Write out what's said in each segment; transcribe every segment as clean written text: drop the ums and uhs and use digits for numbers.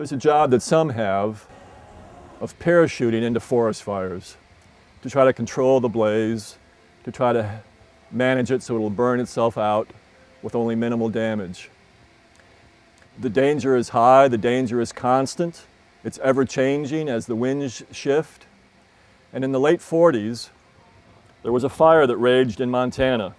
There's a job that some have of parachuting into forest fires to try to control the blaze, to try to manage it so it'll burn itself out with only minimal damage. The danger is high, the danger is constant, it's ever-changing as the winds shift. And in the late 40s, there was a fire that raged in Montana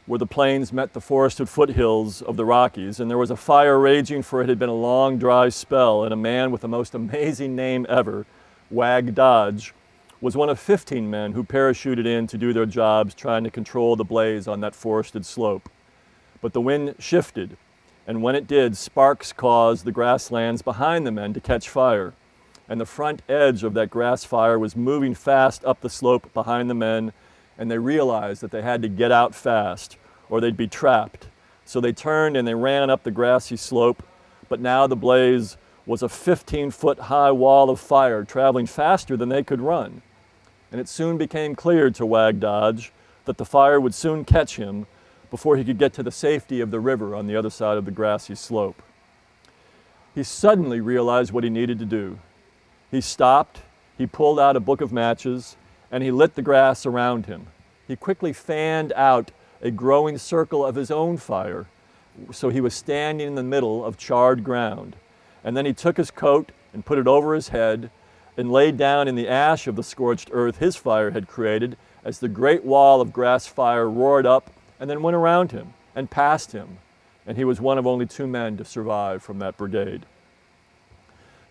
where the plains met the forested foothills of the Rockies, and there was a fire raging for it had been a long, dry spell, and a man with the most amazing name ever, Wag Dodge, was one of 15 men who parachuted in to do their jobs trying to control the blaze on that forested slope. But the wind shifted, and when it did, sparks caused the grasslands behind the men to catch fire. And the front edge of that grass fire was moving fast up the slope behind the men, and they realized that they had to get out fast or they'd be trapped. So they turned and they ran up the grassy slope, but now the blaze was a 15-foot high wall of fire traveling faster than they could run. And it soon became clear to Wag Dodge that the fire would soon catch him before he could get to the safety of the river on the other side of the grassy slope. He suddenly realized what he needed to do. He stopped, he pulled out a book of matches, and he lit the grass around him. He quickly fanned out a growing circle of his own fire, so he was standing in the middle of charred ground. And then he took his coat and put it over his head and laid down in the ash of the scorched earth his fire had created as the great wall of grass fire roared up and then went around him and past him. And he was one of only 2 men to survive from that brigade.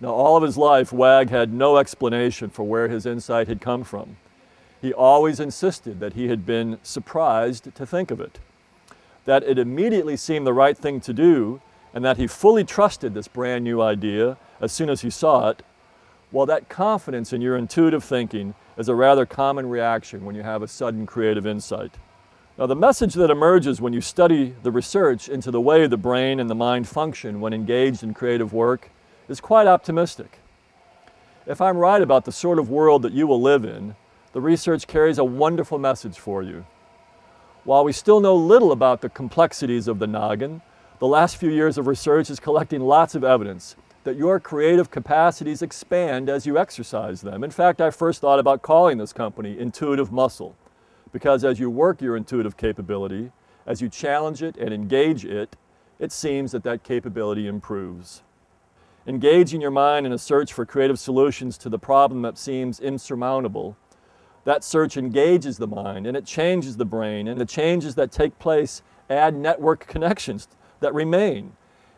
Now, all of his life, Wag had no explanation for where his insight had come from. He always insisted that he had been surprised to think of it, that it immediately seemed the right thing to do, and that he fully trusted this brand new idea as soon as he saw it. Well, that confidence in your intuitive thinking is a rather common reaction when you have a sudden creative insight. Now, the message that emerges when you study the research into the way the brain and the mind function when engaged in creative work is quite optimistic. If I'm right about the sort of world that you will live in, the research carries a wonderful message for you. While we still know little about the complexities of the noggin, the last few years of research is collecting lots of evidence that your creative capacities expand as you exercise them. In fact, I first thought about calling this company Intuitive Muscle, because as you work your intuitive capability, as you challenge it and engage it, it seems that that capability improves. Engaging your mind in a search for creative solutions to the problem that seems insurmountable, that search engages the mind and it changes the brain, and the changes that take place add network connections that remain.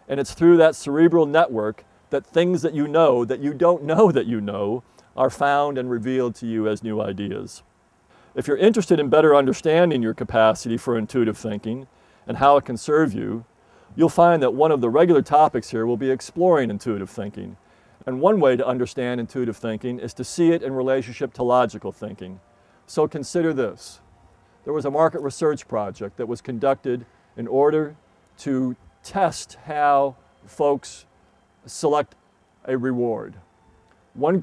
And it's through that cerebral network that things that you know that you don't know that you know are found and revealed to you as new ideas. If you're interested in better understanding your capacity for intuitive thinking and how it can serve you, you'll find that one of the regular topics here will be exploring intuitive thinking. And one way to understand intuitive thinking is to see it in relationship to logical thinking. So consider this. There was a market research project that was conducted in order to test how folks select a reward. One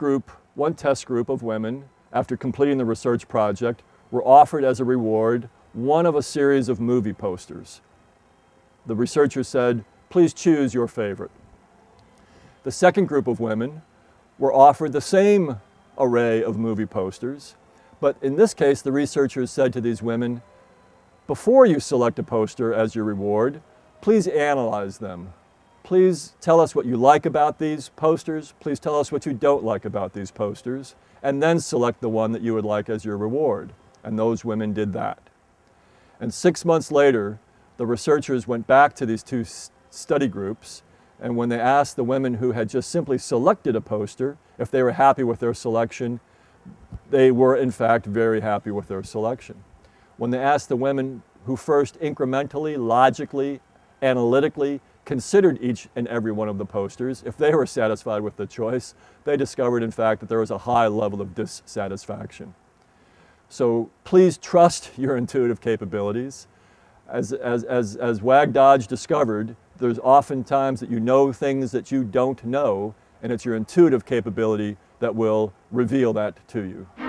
test group of women, after completing the research project, were offered as a reward one of a series of movie posters. The researchers said, "Please choose your favorite." The second group of women were offered the same array of movie posters, but in this case, the researchers said to these women, "Before you select a poster as your reward, please analyze them. Please tell us what you like about these posters. Please tell us what you don't like about these posters, and then select the one that you would like as your reward." And those women did that. And 6 months later, the researchers went back to these 2 study groups, and when they asked the women who had just simply selected a poster if they were happy with their selection, they were in fact very happy with their selection. When they asked the women who first incrementally, logically, analytically considered each and every one of the posters, if they were satisfied with the choice, they discovered in fact that there was a high level of dissatisfaction. So please trust your intuitive capabilities. As Wag Dodge discovered, there's often times that you know things that you don't know, and it's your intuitive capability that will reveal that to you.